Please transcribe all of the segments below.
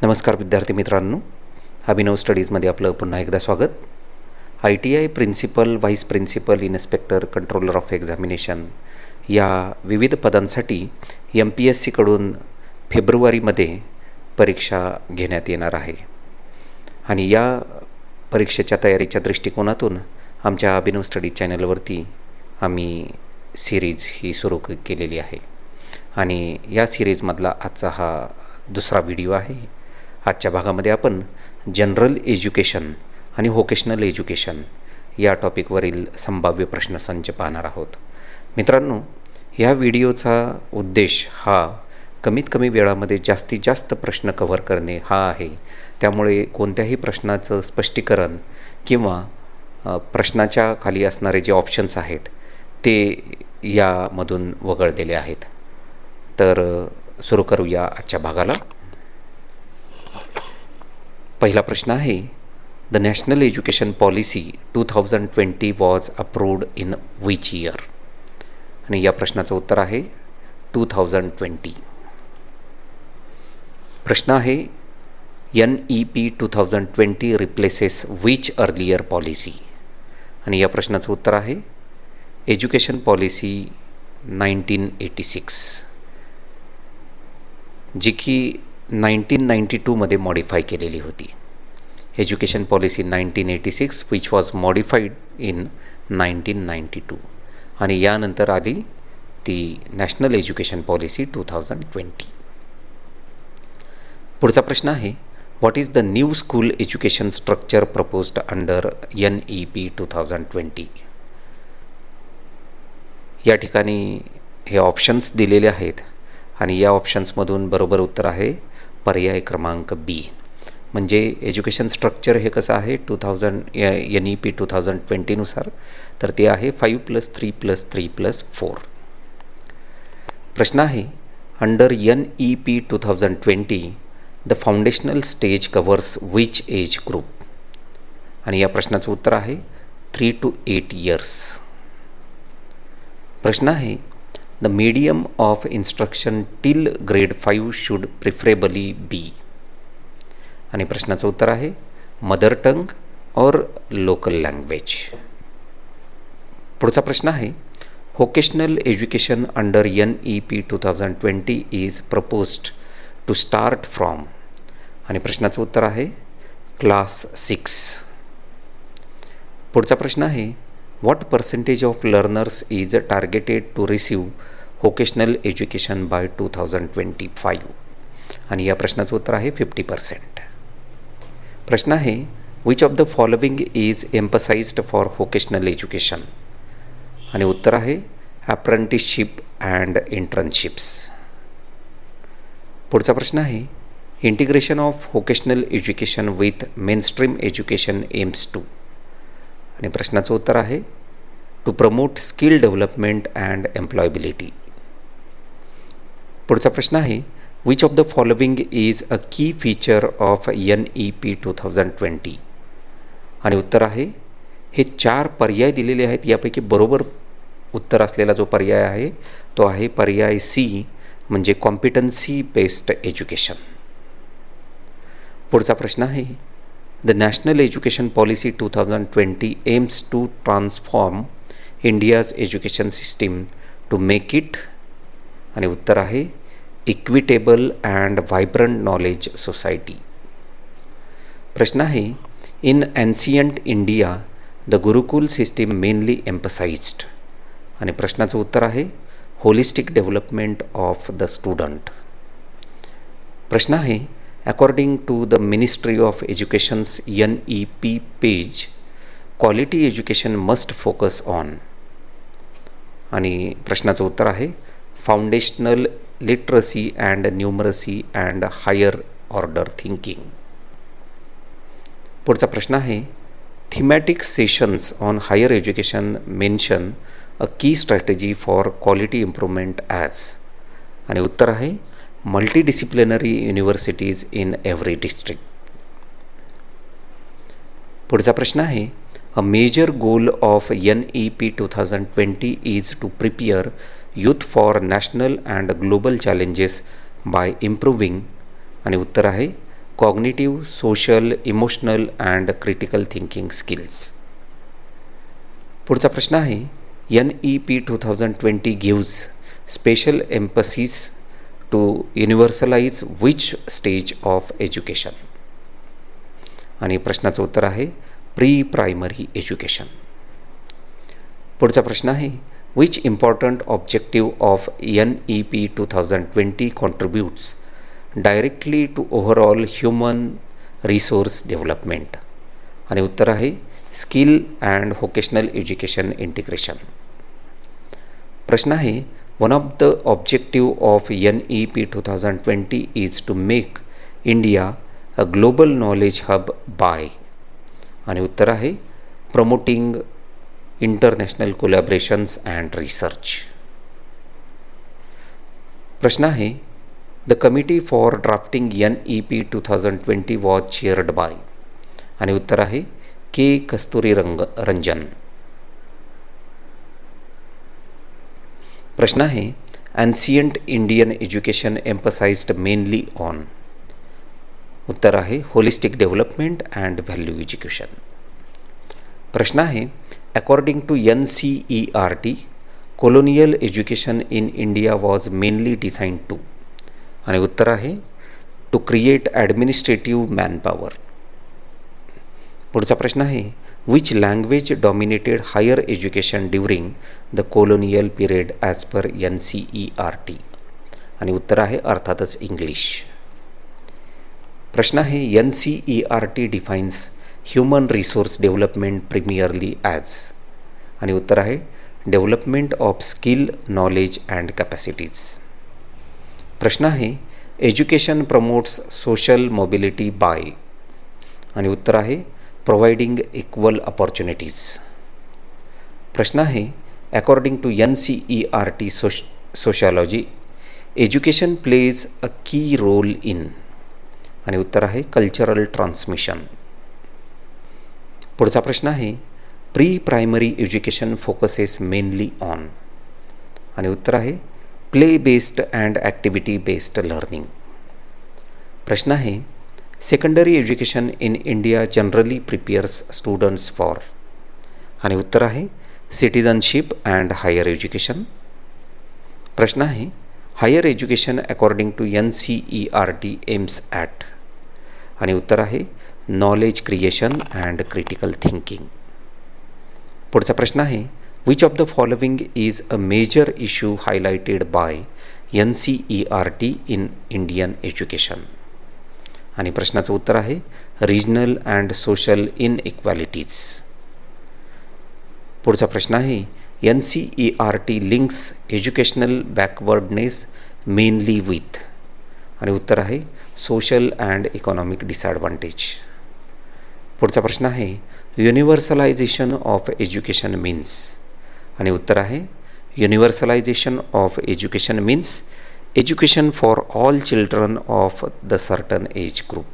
नमस्कार विद्यार्थी मित्रांनो, अभिनव स्टडीजमध्ये आपलं पुन्हा एकदा स्वागत. ITI principal, vice principal, inspector, controller of examination या विविध पदांसाठी MPSCकडून फेब्रुवारीमध्ये परीक्षा घेण्यात येणार आहे आणि या परीक्षेच्या तयारीच्या दृष्टिकोनातून आमच्या अभिनव स्टडी चॅनलवरती आम्ही सिरीज ही सुरू केलेली आहे आणि या सिरीजमधला आजचा हा दुसरा व्हिडिओ आहे. आजच्या भागामध्ये आपण जनरल एज्युकेशन आणि व्होकेशनल एज्युकेशन या टॉपिकवरील संभाव्य प्रश्नसंच पाहणार आहोत. मित्रांनो, या व्हिडिओचा उद्देश हा कमीत कमी वेळामध्ये जास्तीत जास्त प्रश्न कव्हर करणे हा आहे. त्यामुळे कोणत्याही प्रश्नाचं स्पष्टीकरण किंवा प्रश्नाच्या खाली असणारे जे ऑप्शन्स आहेत ते यामधून वगळलेले आहेत. तर सुरू करूया आजच्या भागाला. पहिला प्रश्न आहे, the national education policy 2020 was approved in which year? आणि या प्रश्नाचं उत्तर आहे 2020. प्रश्न आहे, NEP 2020 replaces which earlier policy? आणि या प्रश्नाचं उत्तर आहे एज्युकेशन पॉलिसी 1986, जी की 1992मध्ये मॉडिफाय केलेली होती. Education policy 1986 which was modified in 1992 आणि यानंतर आली ती नॅशनल एज्युकेशन पॉलिसी 2020. पुढचा प्रश्न आहे, what is the new school education structure proposed under NEP 2020? या ठिकाणी हे ऑप्शन्स दिलेले आहेत आणि या ऑप्शन्समधून बरोबर उत्तर आहे पर्याय क्रमांक बी. म्हणजे एज्युकेशन स्ट्रक्चर हे कसं आहे NEP 2020नुसार, तर ते आहे 5+3+3+4. प्रश्न आहे, under NEP 2020 the foundational stage covers which age group? आणि या प्रश्नाचं उत्तर आहे 3 to 8 years. प्रश्न आहे, the medium of instruction till grade 5 should preferably be? आणि प्रश्नाचं उत्तर आहे मदर टंग और लोकल लँग्वेज. पुढचा प्रश्न आहे, vocational education under NEP 2020 is proposed to start from? आणि प्रश्नाचं उत्तर आहे क्लास 6. पुढचा प्रश्न आहे, what percentage of learners is targeted to receive vocational education by 2025? आणि या प्रश्नाचं उत्तर आहे 50%. प्रश्न आहे, which of the following is emphasized for vocational education? आणि उत्तर आहे apprenticeship and internships. पुढचा प्रश्न आहे, integration of vocational education with mainstream education aims to? आणि प्रश्नाचं उत्तर आहे to promote skill development and employability. पुढचा प्रश्न आहे, which of the following is a key feature of NEP 2020? आणि उत्तर आहे, हे 4 पर्याय दिलेले आहेत, यापैकी बरोबर उत्तर असलेला जो पर्याय आहे तो आहे पर्याय सी, म्हणजे कॉम्पिटन्सी बेस्ड एज्युकेशन. पुढचा प्रश्न आहे, The National Education Policy 2020 aims to transform India's education system to make it, आणि उत्तर आहे equitable and vibrant knowledge society. प्रश्न आहे, in ancient India the gurukul system mainly emphasised? आणि प्रश्नाचं उत्तर आहे holistic development of the student. प्रश्न आहे, according to the Ministry of Education's NEP page, quality education must focus on? आणि प्रश्नाचं उत्तर आहे foundational literacy and numeracy and higher order thinking. पुढचा प्रश्न आहे, thematic sessions on higher education mention a key strategy for quality improvement as? आणि उत्तर आहे multidisciplinary universities in every district. पुढचा प्रश्न आहे, a major goal of NEP 2020 is to prepare youth for national and global challenges by improving, आणि उत्तर आहे cognitive, social, emotional and critical thinking skills. पुढचा प्रश्न आहे NEP 2020 gives special emphasis to universalise which stage of education. आणि प्रश्नाचं उत्तर आहे प्री प्रायमरी एज्युकेशन. पुढचा प्रश्न आहे which important objective of NEP 2020 contributes directly to overall human resource development. आणि उत्तर आहे skill and vocational education integration. प्रश्न आहे one of the objective of NEP 2020 is to make India a global knowledge hub by. आणि उत्तर आहे promoting international collaborations and research. प्रश्न आहे the committee for drafting NEP 2020 was chaired by. आणि उत्तर आहे K. कस्तुरी रंजन. प्रश्न आहे ancient Indian education emphasised mainly on. उत्तर आहे holistic development and value education. प्रश्न आहे according to NCERT colonial education in India was mainly designed to. आणि उत्तर आहे टू क्रिएट ॲडमिनिस्ट्रेटिव्ह मॅनपॉवर. पुढचा प्रश्न आहे which language dominated higher education during the colonial period as per NCERT. आणि उत्तर आहे अर्थातच इंग्लिश. प्रश्न आहे NCERT defines human resource development primarily as. आणि उत्तर आहे development of skill, knowledge and capacities. प्रश्न आहे education promotes social mobility by. आणि उत्तर आहे प्रोव्हाइडिंग इक्वल अपॉर्च्युनिटीज. प्रश्न आहे according to NCERT sociology education plays a key role in. आणि उत्तर आहे कल्चरल ट्रान्समिशन. पुढचा प्रश्न आहे pre primary education focuses mainly on. आणि उत्तर आहे play based and activity based learning. प्रश्न आहे secondary education in India generally prepares students for. आणि उत्तर आहे सिटिझनशिप अँड हायर एज्युकेशन. प्रश्न आहे higher education according to NCERT aims at. आणि उत्तर आहे knowledge creation and critical thinking. पुढचा प्रश्न आहे which of the following is a major issue highlighted by NCERT in Indian education. आणि प्रश्नाचं उत्तर आहे रिजनल अँड सोशल इनइक्वॅलिटीज. पुढचा प्रश्न आहे NCERT links educational backwardness mainly with. आणि उत्तर आहे सोशल अँड इकॉनॉमिक डिसॲडव्हान्टेज. पुढचा प्रश्न आहे युनिव्हर्सलायझेशन ऑफ एज्युकेशन मीन्स. आणि उत्तर आहे universalisation of education means education for all children of the certain age group.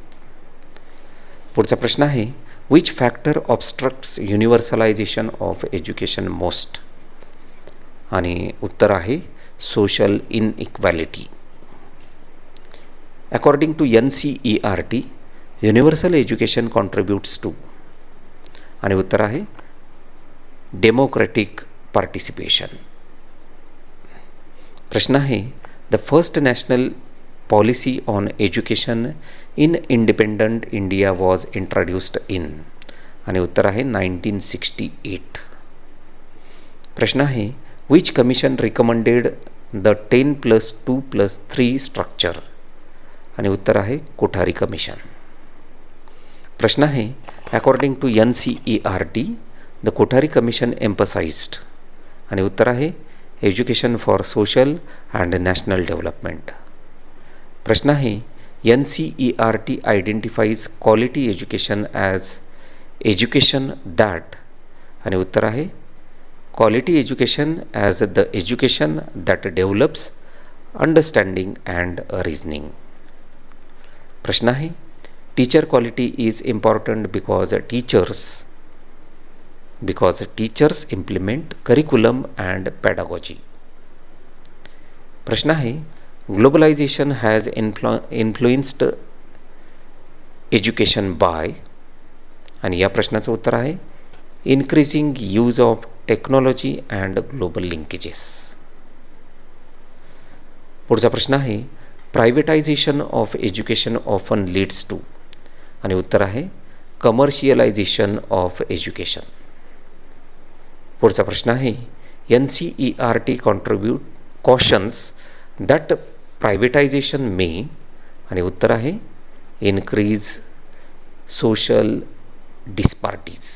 पुढचा प्रश्न आहे which factor obstructs universalisation of education most. आणि उत्तर आहे social inequality. According to NCERT universal education contributes to. आणि उत्तर आहे डेमोक्रॅटिक पार्टिसिपेशन. प्रश्न आहे the first national policy on education in independent India was introduced in. आणि उत्तर आहे 1968. प्रश्न आहे which commission recommended the 10+2+3 structure. आणि उत्तर आहे कोठारी कमिशन. प्रश्न आहे according to NCERT the Kothari commission emphasised. आणि उत्तर आहे education for social and national development. प्रश्न आहे NCERT identifies quality education as education that. आणि उत्तर आहे quality education as the education that develops understanding and reasoning. प्रश्न आहे teacher quality is important because teachers implement curriculum and pedagogy. प्रश्न आहे globalisation has influenced education by, आणि या प्रश्नाचं उत्तर आहे increasing use of technology and global linkages. पुढचा प्रश्न आहे privatisation of education often leads to, आणि उत्तर आहे कमर्शियलायझेशन ऑफ एज्युकेशन. पुढचा प्रश्न आहे NCERT cautions that privatisation may, आणि उत्तर आहे increase social disparities.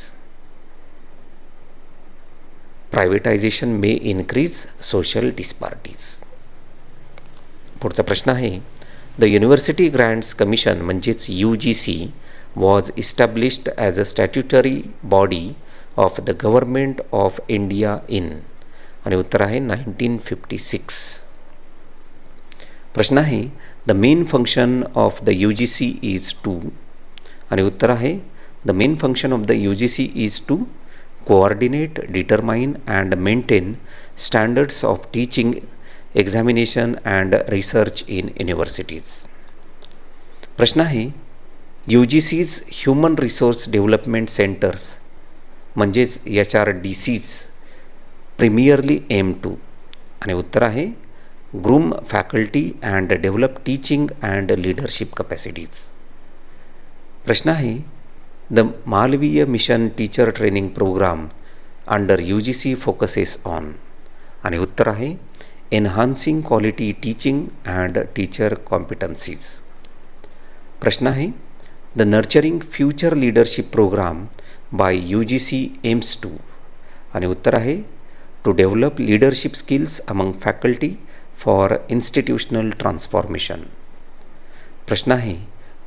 Privatisation may increase social disparities. पुढचा प्रश्न आहे द युनिव्हर्सिटी ग्रँट्स कमिशन म्हणजेच UGC was established as a statutory body of the Government of India in, आणि उत्तर आहे 1956. प्रश्न आहे the main function of the UGC is to, आणि उत्तर आहे the main function of the UGC is to coordinate, determine and maintain standards of teaching, examination and research in universities. प्रश्न आहे UGC's human resource development centres म्हणजेच HRDCs primarily aim to, आणि उत्तर आहे groom faculty and develop teaching and leadership capacities. प्रश्न आहे the Malaviya mission teacher training programme under UGC focuses on, आणि उत्तर आहे enhancing quality teaching and teacher competencies. प्रश्न आहे the nurturing future leadership programme by UGC aims to, आणि उत्तर आहे to develop leadership skills among faculty for institutional transformation. प्रश्न आहे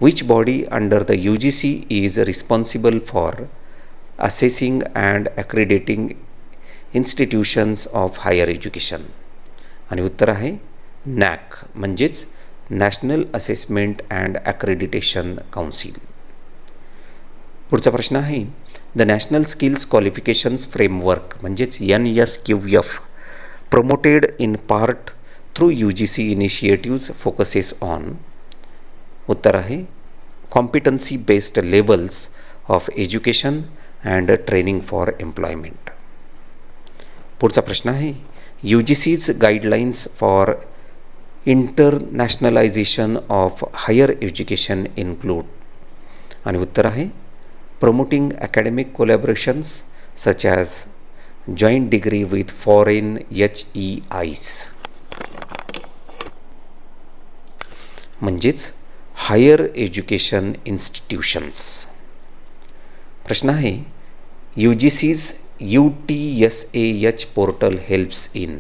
which body under the UGC is responsible for assessing and accrediting institutions of higher education, आणि उत्तर आहे NAAC म्हणजेच national assessment and accreditation council. पुढचा प्रश्न आहे the national skills qualifications framework म्हणजेच NSQF promoted in part through UGC initiatives focuses on, उत्तर आहे competency based levels of education and training for employment. पुढचा प्रश्न आहे UGC's guidelines for internationalisation of higher education include, आणि उत्तर आहे promoting academic collaborations such as joint degree with foreign HEIs म्हणजेच higher education institutions. प्रश्न आहे UGC's UTSAH portal helps in.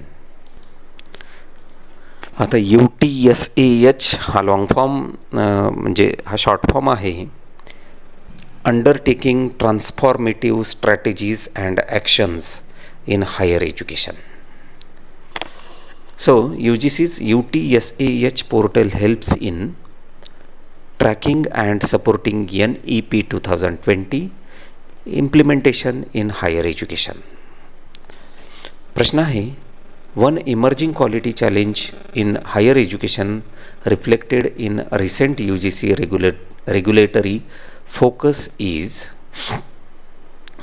आता UTSAH हा लॉंग फॉर्म म्हणजे हा शॉर्ट फॉर्म आहे undertaking transformative strategies and actions in higher education. So UGC's UTSAH portal helps in tracking and supporting NEP 2020 implementation in higher education. प्रश्न आहे one emerging quality challenge in higher education reflected in recent UGC regulatory focus is,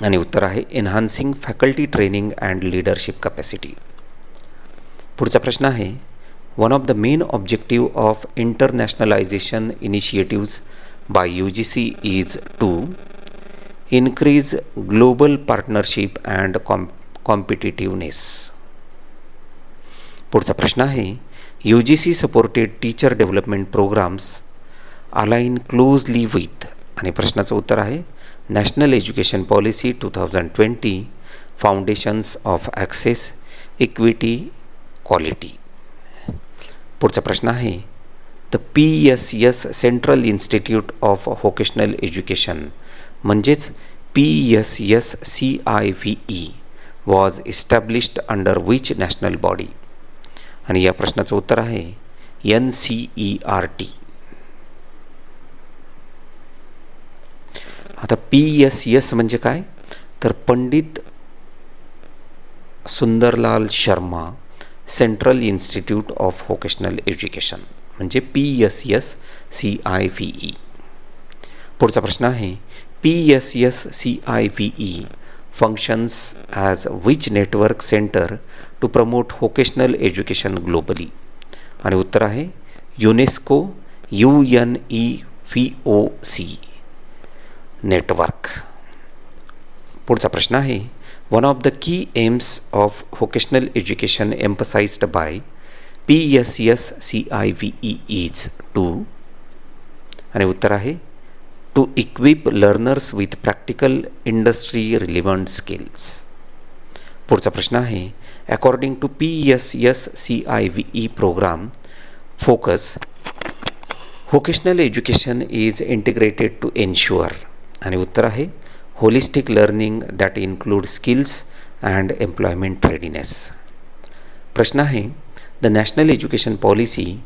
आणि उत्तर आहे enhancing faculty training and leadership capacity. पुढचा प्रश्न आहे one of the main objective of internationalisation initiatives by UGC is to increase global partnership and competitiveness. पुढचा प्रश्न आहे UGC supported teacher development programmes align closely with, आणि प्रश्नाचं उत्तर आहे national education policy 2020 foundations of access equity quality. पुढचा प्रश्न आहे the PSS central Institute of vocational Education म्हणजेच PSS CIVE was established under which national body, आणि या प्रश्नाचं उत्तर आहे NCERT. आता PSS म्हणजे काय तर Pandit Sundarlal Sharma Central Institute of vocational Education म्हणजे PSS CIVE. पुढचा प्रश्न आहे PSSCIVE functions as which network center to promote vocational education globally? आणि उत्तर आहे युनेस्को UNEVOC नेटवर्क. पुढचा प्रश्न आहे one of the key aims of vocational education emphasised by PSSCIVE is to. आणि उत्तर आहे to equip learners with practical industry relevant skills. पुढचा प्रश्न आहे according to PSSCIVE programme focus vocational education is integrated to ensure. आणि उत्तर आहे holistic learning that include skills and employment readiness. प्रश्न आहे the national education policy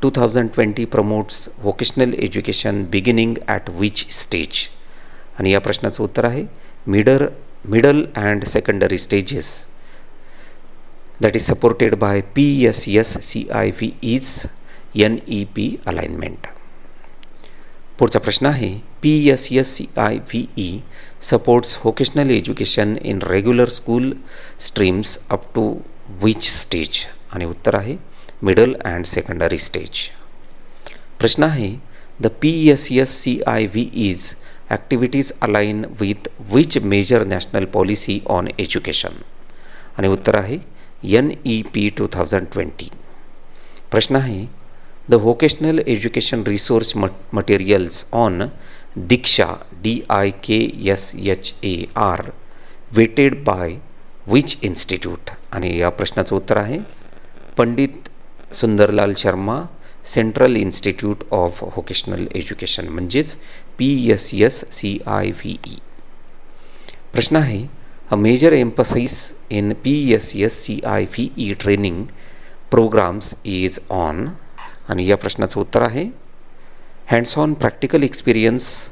2020 promotes vocational education beginning at which stage. आणि या प्रश्नाचं उत्तर आहे middle and secondary stages that is supported by PSSCIVE's NEP alignment. पुढचा प्रश्न आहे PSSCIVE supports vocational education in regular school streams up to which stage? आणि उत्तर आहे middle and secondary stage. प्रश्न आहे the PSSCIVE's activities align with which major national policy on education? आणि उत्तर आहे NEP 2020. प्रश्न आहे the vocational education resource materials on Diksha DIKSHAR vetted by which institute. आणि या प्रश्नाचं उत्तर आहे Pandit Sundarlal Sharma Central Institute of vocational Education म्हणजेच PSSCIVE. प्रश्न आहे a major emphasis in PSSCIVE training programs is on. आणि या प्रश्नाचं उत्तर आहे hands on practical experience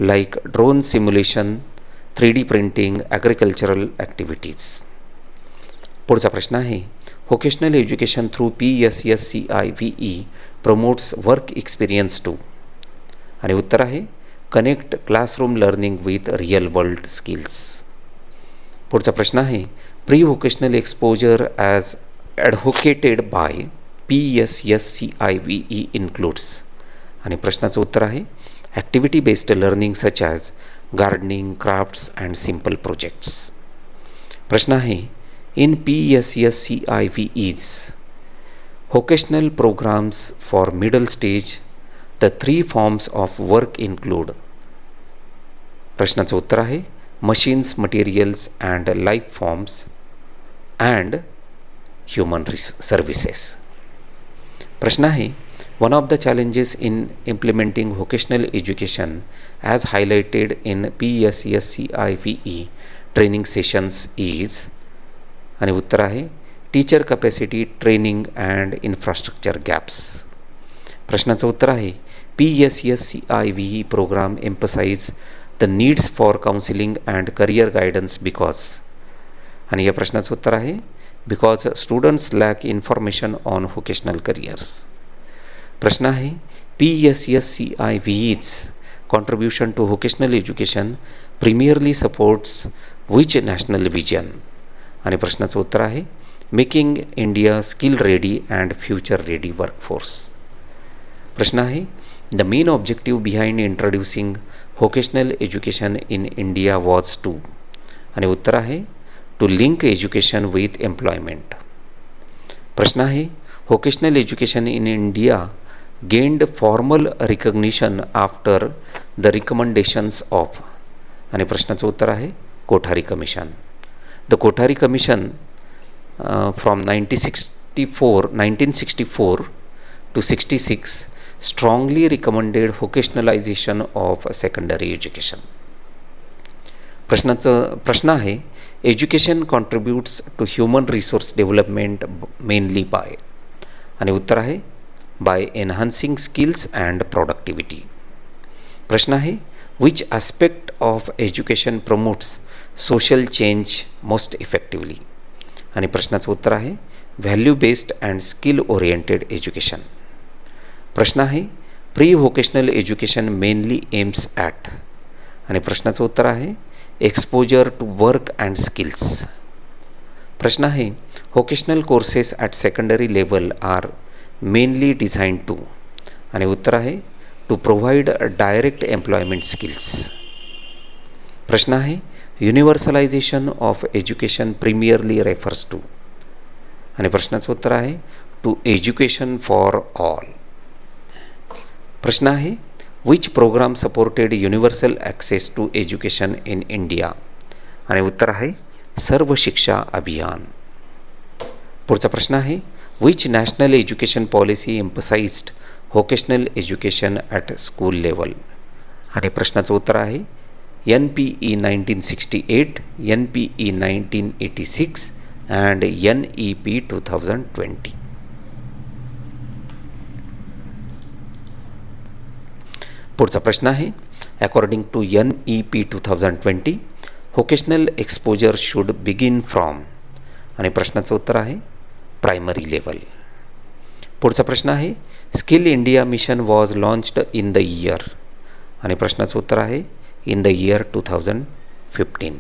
like drone simulation 3D printing agricultural activities. पुढचा प्रश्न आहे vocational education through PSSCIVE promotes work experience to. आणि उत्तर आहे connect classroom learning with real world skills. पुढचा प्रश्न आहे pre vocational exposure as advocated by PSSCIVE includes. आणि प्रश्नाचं उत्तर आहे activity based learning such as gardening crafts and simple projects. प्रश्न आहे in PSSCIVE's vocational programmes for middle stage the 3 forms of work include. प्रश्नाचं उत्तर आहे machines, materials and life forms and human services. प्रश्न आहे one of the challenges in implementing vocational education as highlighted in PSSCIVE training sessions is. आणि उत्तर आहे teacher capacity training and infrastructure gaps. प्रश्नाचं उत्तर आहे PSSCIVE programme emphasise the needs for counselling and career guidance because. आणि या प्रश्नाचं उत्तर आहे because students lack information on vocational careers. प्रश्न आहे PSSCIVE's contribution to vocational education primarily supports which national vision. आणि प्रश्नाचं उत्तर आहे making India skill ready and future ready workforce. प्रश्न आहे the main objective behind introducing vocational education in India was to. आणि उत्तर आहे to link education with employment. प्रश्न आहे vocational education in India gained formal recognition after the recommendations of. आणि प्रश्नाचं उत्तर आहे Kothari Commission. The Kothari Commission from 1964 to 66 strongly recommended vocationalization of secondary education. प्रश्न आहे education contributes to human resource development mainly by. आणि उत्तर आहे by enhancing skills and productivity. प्रश्न आहे which aspect of education promotes social change most effectively. आणि प्रश्नाचं उत्तर आहे value based and skill oriented education. प्रश्न आहे pre vocational education mainly aims at, आणि प्रश्नाचं उत्तर आहे exposure to work and skills. प्रश्न आहे vocational courses at secondary level are mainly designed to, आणि उत्तर आहे to provide direct employment skills. प्रश्न आहे universalisation of education primarily refers to, आणि प्रश्नाचं उत्तर आहे टू एज्युकेशन फॉर ऑल. प्रश्न आहे which programme supported universal access to education in India, आणि उत्तर आहे सर्व शिक्षा अभियान. पुढचा प्रश्न आहे which national education policy emphasised vocational education at school level, आणि प्रश्नाचं उत्तर आहे NPE 1968, NPE 1986 and NEP 2020. पुढचा प्रश्न आहे according to NEP 2020 vocational exposure should begin from, आणि प्रश्नाचं उत्तर आहे प्रायमरी लेवल. पुढचा प्रश्न आहे Skill India Mission was launched in the year, आणि प्रश्नाचं उत्तर आहे इन द इयर 2015.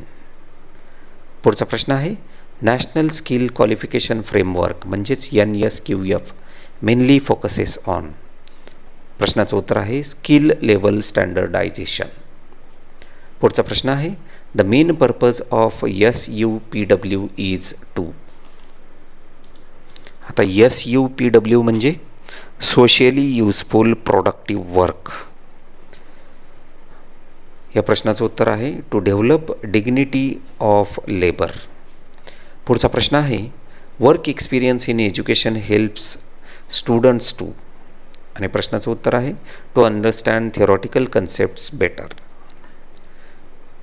पुढचा प्रश्न आहे नॅशनल स्किल क्वालिफिकेशन फ्रेमवर्क म्हणजेच NSQF मेनली फोकसेस ऑन, प्रश्नाचं उत्तर आहे स्किल लेवल स्टँडर्डायझेशन. पुढचा प्रश्न आहे the main purpose of SUPW is to. आता SUPW म्हणजे सोशियली युजफुल प्रोडक्टिव्ह वर्क. या प्रश्नाचं उत्तर आहे to develop dignity of labour. पुढचा प्रश्न आहे work experience in education helps students to, आणि प्रश्नाचं उत्तर आहे to understand theoretical concepts better.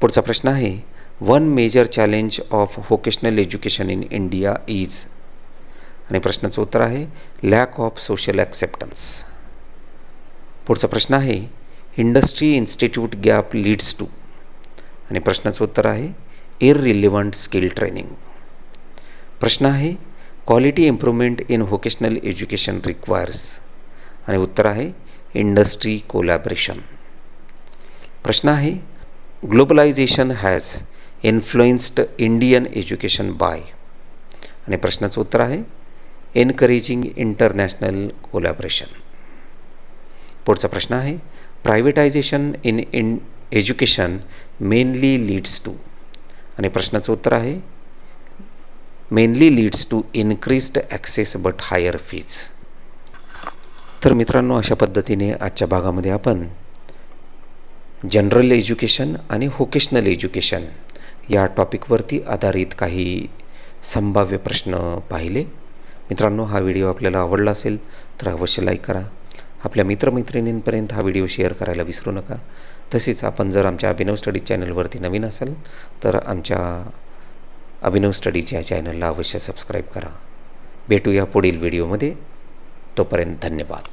पुढचा प्रश्न आहे one major challenge of vocational education in India is, आणि प्रश्नाचं उत्तर आहे लॅक ऑफ सोशल ॲक्सेप्टन्स. पुढचा प्रश्न आहे industry institute gap leads to, आणि प्रश्नाचं उत्तर आहे इररिलिव्हंट स्किल ट्रेनिंग. प्रश्न आहे quality improvement in vocational education requires, आणि उत्तर आहे इंडस्ट्री कोलॅबरेशन. प्रश्न आहे globalisation has influenced Indian education by, आणि प्रश्नाचं उत्तर आहे एनकरेजिंग इंटरनॅशनल कोलॅबरेशन. पुढचा प्रश्न आहे privatisation in education mainly leads to, आणि प्रश्नाचं उत्तर आहे mainly leads to increased access but higher fees. तर मित्रांनो, अशा पद्धतीने आजच्या भागामध्ये आपण जनरल एज्युकेशन आणि व्होकेशनल एज्युकेशन या टॉपिकवरती आधारित काही संभाव्य प्रश्न पाहिले. मित्रांनो, हा व्हिडिओ आपल्याला आवडला असेल तर अवश्य लाईक करा. आपल्या मित्रमैत्रिणींपर्यंत हा व्हिडिओ शेअर करायला विसरू नका. तसेच आपण जर आमच्या अभिनव स्टडीज चॅनलवरती नवीन असाल तर आमच्या अभिनव स्टडीज या चॅनलला अवश्य सबस्क्राईब करा. भेटूया पुढील व्हिडिओमध्ये. तोपर्यंत धन्यवाद.